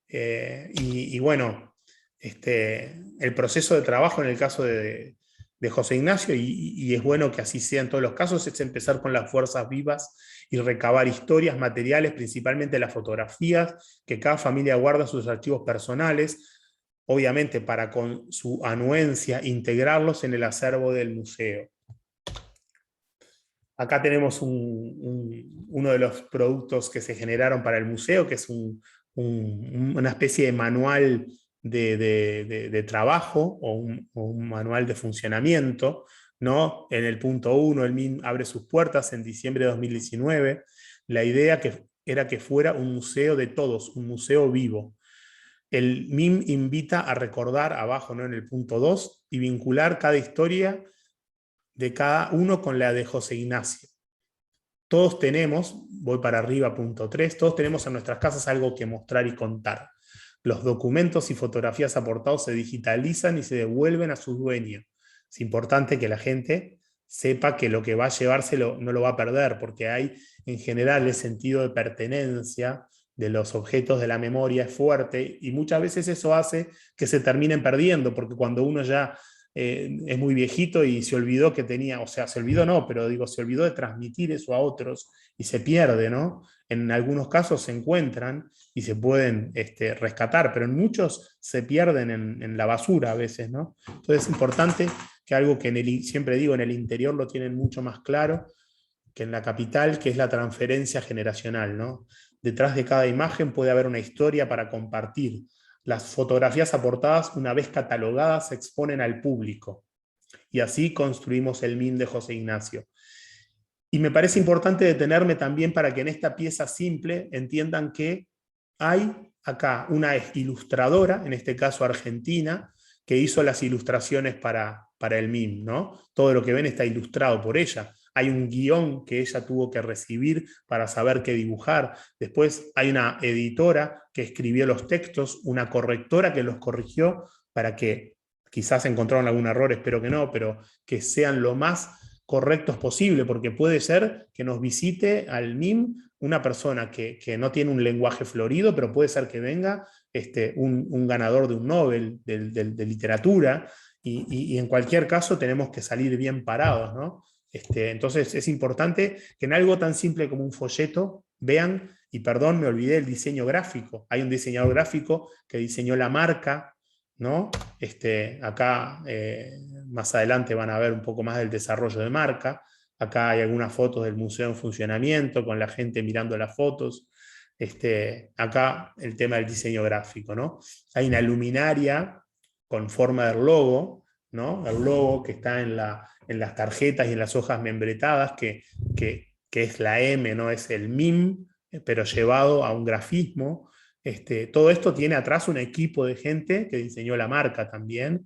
Y bueno, el proceso de trabajo en el caso de José Ignacio, y es bueno que así sea en todos los casos, es empezar con las fuerzas vivas y recabar historias, materiales, principalmente las fotografías, que cada familia guarda en sus archivos personales, obviamente para con su anuencia integrarlos en el acervo del museo. Acá tenemos uno de los productos que se generaron para el museo, que es una especie de manual de trabajo o un manual de funcionamiento, ¿no? En el punto 1, el MIM abre sus puertas en diciembre de 2019. La idea era que fuera un museo de todos, un museo vivo. El MIM invita a recordar abajo, ¿no? En el punto 2, y vincular cada historia de cada uno con la de José Ignacio. Todos tenemos, voy para arriba, punto 3, todos tenemos en nuestras casas algo que mostrar y contar. Los documentos y fotografías aportados se digitalizan y se devuelven a su dueño. Es importante que la gente sepa que lo que va a llevárselo no lo va a perder, porque hay en general el sentido de pertenencia de los objetos de la memoria es fuerte, y muchas veces eso hace que se terminen perdiendo, porque cuando uno ya es muy viejito y se olvidó que tenía, o sea, se olvidó no, pero digo, se olvidó de transmitir eso a otros y se pierde, ¿no? En algunos casos se encuentran y se pueden rescatar, pero en muchos se pierden en la basura a veces, ¿no? Entonces es importante que algo que siempre digo, en el interior lo tienen mucho más claro que en la capital, que es la transferencia generacional, ¿no? Detrás de cada imagen puede haber una historia para compartir. Las fotografías aportadas, una vez catalogadas, se exponen al público y así construimos el MIM de José Ignacio. Y me parece importante detenerme también para que en esta pieza simple entiendan que hay acá una ilustradora, en este caso argentina, que hizo las ilustraciones para el MIM, ¿no? Todo lo que ven está ilustrado por ella. Hay un guión que ella tuvo que recibir para saber qué dibujar. Después hay una editora que escribió los textos, una correctora que los corrigió para que quizás encontraron algún error, espero que no, pero que sean lo más correctos posible, porque puede ser que nos visite al MIM una persona que no tiene un lenguaje florido, pero puede ser que venga un ganador de un Nobel de literatura, y en cualquier caso tenemos que salir bien parados, ¿no? Entonces es importante que en algo tan simple como un folleto vean, y perdón, me olvidé el diseño gráfico. Hay un diseñador gráfico que diseñó la marca, ¿no? Acá más adelante van a ver un poco más del desarrollo de marca. Acá hay algunas fotos del museo en funcionamiento con la gente mirando las fotos. Acá el tema del diseño gráfico, ¿no? Hay una luminaria con forma del logo, ¿no? El logo que está en las tarjetas y en las hojas membretadas, que es la M, ¿no? Es el MIM, pero llevado a un grafismo. Todo esto tiene atrás un equipo de gente que diseñó la marca también,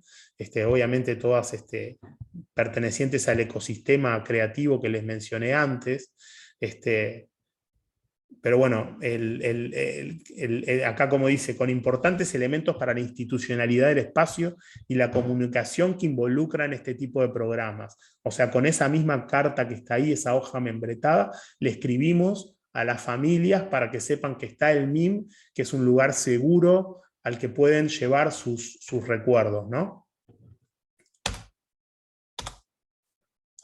obviamente todas pertenecientes al ecosistema creativo que les mencioné antes. Pero bueno, acá como dice, con importantes elementos para la institucionalidad del espacio y la comunicación que involucran este tipo de programas. O sea, con esa misma carta que está ahí, esa hoja membretada, le escribimos a las familias para que sepan que está el MIM, que es un lugar seguro al que pueden llevar sus recuerdos, ¿no?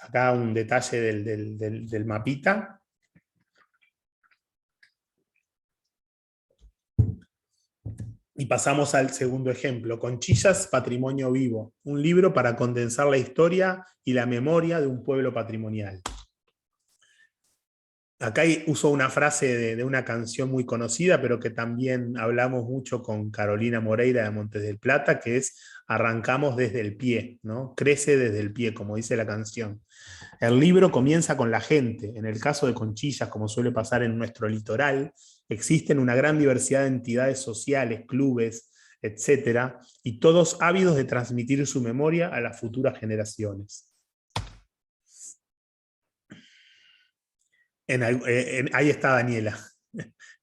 Acá un detalle del mapita. Y pasamos al segundo ejemplo, Conchillas, Patrimonio Vivo, un libro para condensar la historia y la memoria de un pueblo patrimonial. Acá uso una frase de una canción muy conocida, pero que también hablamos mucho con Carolina Moreira de Montes del Plata, que es arrancamos desde el pie, ¿no? Crece desde el pie, como dice la canción. El libro comienza con la gente. En el caso de Conchillas, como suele pasar en nuestro litoral, existen una gran diversidad de entidades sociales, clubes, etcétera, y todos ávidos de transmitir su memoria a las futuras generaciones. Ahí está Daniela,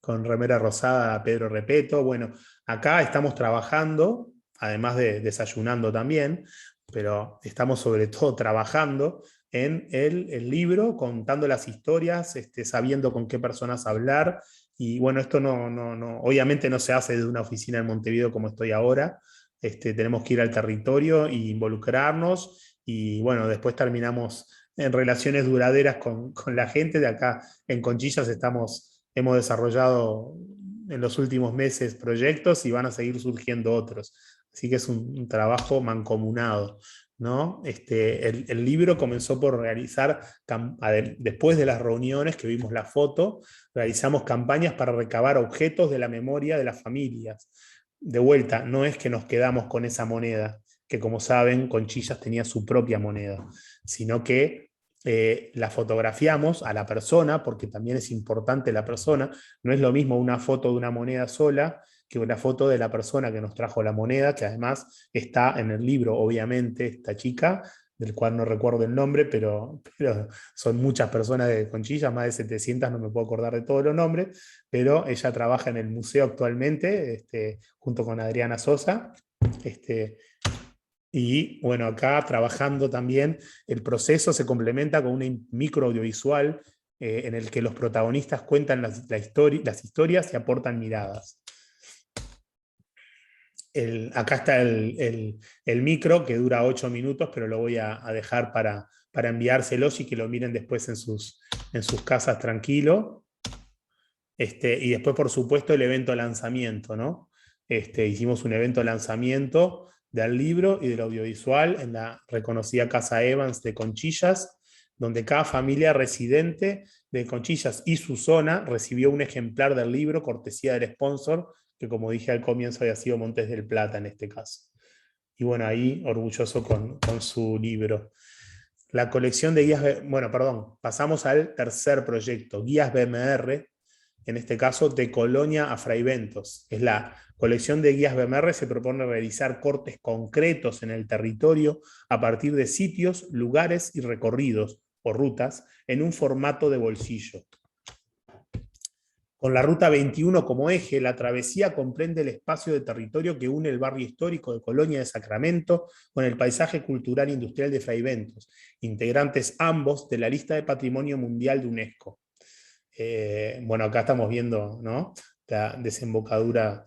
con remera rosada, Pedro Repeto. Bueno, acá estamos trabajando, además de desayunando también, pero estamos sobre todo trabajando en el libro, contando las historias, sabiendo con qué personas hablar. Y bueno, esto obviamente no se hace desde una oficina en Montevideo como estoy ahora. Tenemos que ir al territorio e involucrarnos, y bueno, después terminamos en relaciones duraderas con la gente. De acá en Conchillas hemos desarrollado en los últimos meses proyectos y van a seguir surgiendo otros. Así que es un trabajo mancomunado, ¿no? El libro comenzó por realizar, después de las reuniones que vimos la foto, realizamos campañas para recabar objetos de la memoria de las familias. De vuelta, no es que nos quedamos con esa moneda, que como saben, Conchillas tenía su propia moneda, sino que la fotografiamos a la persona, porque también es importante la persona. No es lo mismo una foto de una moneda sola que una foto de la persona que nos trajo la moneda, que además está en el libro, obviamente, esta chica, del cual no recuerdo el nombre, pero son muchas personas de Conchillas, más de 700, no me puedo acordar de todos los nombres, pero ella trabaja en el museo actualmente, junto con Adriana Sosa. Y bueno, acá trabajando también, el proceso se complementa con una micro audiovisual en el que los protagonistas cuentan las historias y aportan miradas. Acá está el micro, que dura 8 minutos, pero lo voy a dejar para enviárselos y que lo miren después en sus casas tranquilo. Y después, por supuesto, el evento lanzamiento, ¿no? Hicimos un evento lanzamiento del libro y del audiovisual en la reconocida Casa Evans de Conchillas, donde cada familia residente de Conchillas y su zona recibió un ejemplar del libro, cortesía del sponsor, que como dije al comienzo había sido Montes del Plata en este caso. Y bueno, ahí orgulloso con su libro. La colección de guías, bueno, perdón, pasamos al tercer proyecto, Guías BMR, en este caso de Colonia a Fraiventos. Es la colección de guías BMR, se propone realizar cortes concretos en el territorio a partir de sitios, lugares y recorridos o rutas en un formato de bolsillo. Con la Ruta 21 como eje, la travesía comprende el espacio de territorio que une el barrio histórico de Colonia de Sacramento con el paisaje cultural e industrial de Fraiventos, integrantes ambos de la lista de Patrimonio Mundial de UNESCO. Bueno, acá estamos viendo, ¿no?, la desembocadura,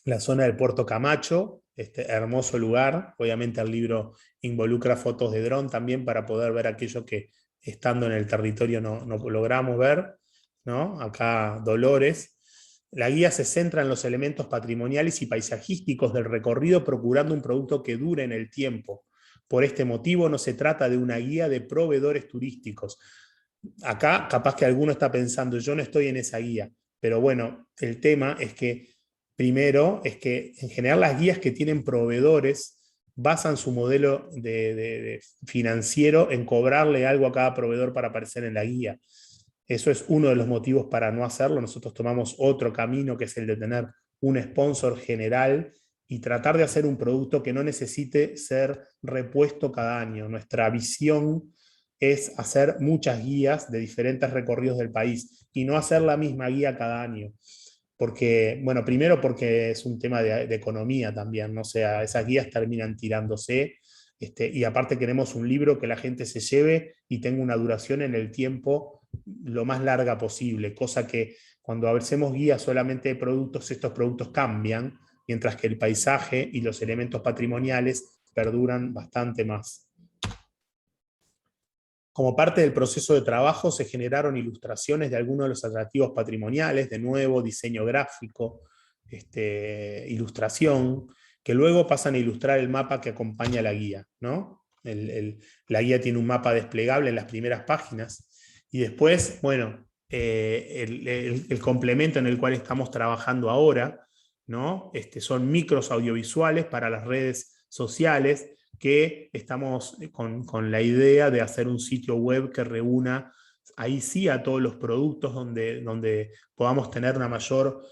la zona del Puerto Camacho, este hermoso lugar. Obviamente el libro involucra fotos de dron también para poder ver aquello que estando en el territorio no logramos ver, ¿no? Acá Dolores. La guía se centra en los elementos patrimoniales y paisajísticos del recorrido, procurando un producto que dure en el tiempo. Por este motivo no se trata de una guía de proveedores turísticos. Acá capaz que alguno está pensando, yo no estoy en esa guía, pero bueno, el tema es que primero es que en general las guías que tienen proveedores basan su modelo de financiero en cobrarle algo a cada proveedor para aparecer en la guía. Eso es uno de los motivos para no hacerlo. Nosotros tomamos otro camino, que es el de tener un sponsor general y tratar de hacer un producto que no necesite ser repuesto cada año. Nuestra visión es hacer muchas guías de diferentes recorridos del país y no hacer la misma guía cada año. Porque, bueno, primero porque es un tema de economía también, ¿no? O sea, esas guías terminan tirándose, y aparte queremos un libro que la gente se lleve y tenga una duración en el tiempo lo más larga posible, cosa que cuando hacemos guías solamente de productos, estos productos cambian, mientras que el paisaje y los elementos patrimoniales perduran bastante más. Como parte del proceso de trabajo se generaron ilustraciones de algunos de los atractivos patrimoniales, de nuevo diseño gráfico, ilustración, que luego pasan a ilustrar el mapa que acompaña la guía, ¿no? La guía tiene un mapa desplegable en las primeras páginas, y después, bueno, el complemento en el cual estamos trabajando ahora, ¿no? Son micros audiovisuales para las redes sociales, que estamos con la idea de hacer un sitio web que reúna ahí sí a todos los productos donde podamos tener una mayor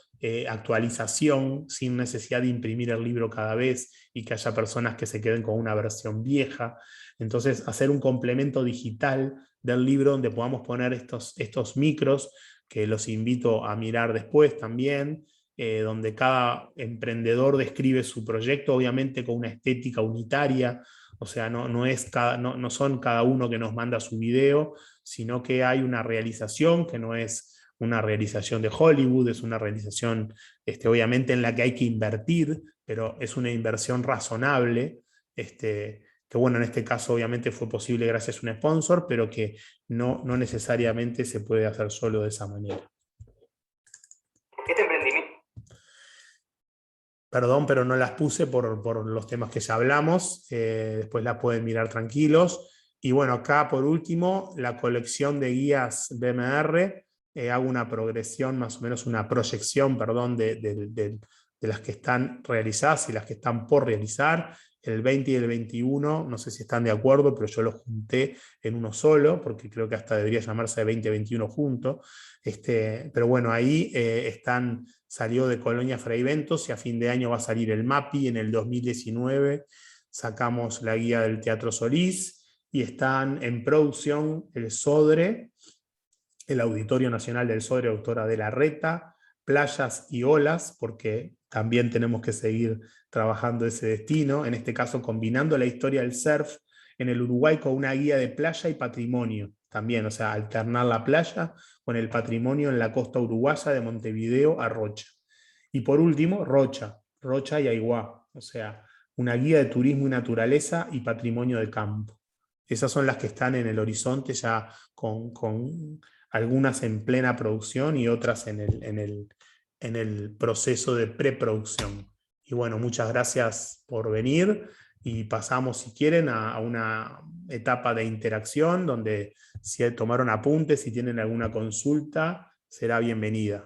actualización sin necesidad de imprimir el libro cada vez y que haya personas que se queden con una versión vieja. Entonces, hacer un complemento digital del libro donde podamos poner estos micros, que los invito a mirar después también, donde cada emprendedor describe su proyecto, obviamente con una estética unitaria. O sea, no son cada uno que nos manda su video, sino que hay una realización que no es una realización de Hollywood, es una realización obviamente en la que hay que invertir, pero es una inversión razonable, que bueno, en este caso obviamente fue posible gracias a un sponsor, pero que no necesariamente se puede hacer solo de esa manera. Este emprendimiento. Perdón, pero no las puse por los temas que ya hablamos, después las pueden mirar tranquilos. Y bueno, acá por último, la colección de guías BMR, hago una progresión, más o menos una proyección, perdón, de las que están realizadas y las que están por realizar. El 20 y el 21, no sé si están de acuerdo, pero yo los junté en uno solo, porque creo que hasta debería llamarse 20-21 juntos. Pero bueno, ahí salió de Colonia Fraiventos y a fin de año va a salir el MAPI. En el 2019 sacamos la guía del Teatro Solís y están en producción el Sodre, el Auditorio Nacional del Sodre, autora de La Reta, Playas y Olas, porque también tenemos que seguir trabajando ese destino, en este caso combinando la historia del surf en el Uruguay con una guía de playa y patrimonio también, o sea, alternar la playa con el patrimonio en la costa uruguaya de Montevideo a Rocha. Y por último, Rocha y Aiguá, o sea, una guía de turismo y naturaleza y patrimonio de campo. Esas son las que están en el horizonte ya con algunas en plena producción y otras en el proceso de preproducción. Y bueno, muchas gracias por venir y pasamos, si quieren, a una etapa de interacción donde si tomaron apuntes, si tienen alguna consulta, será bienvenida.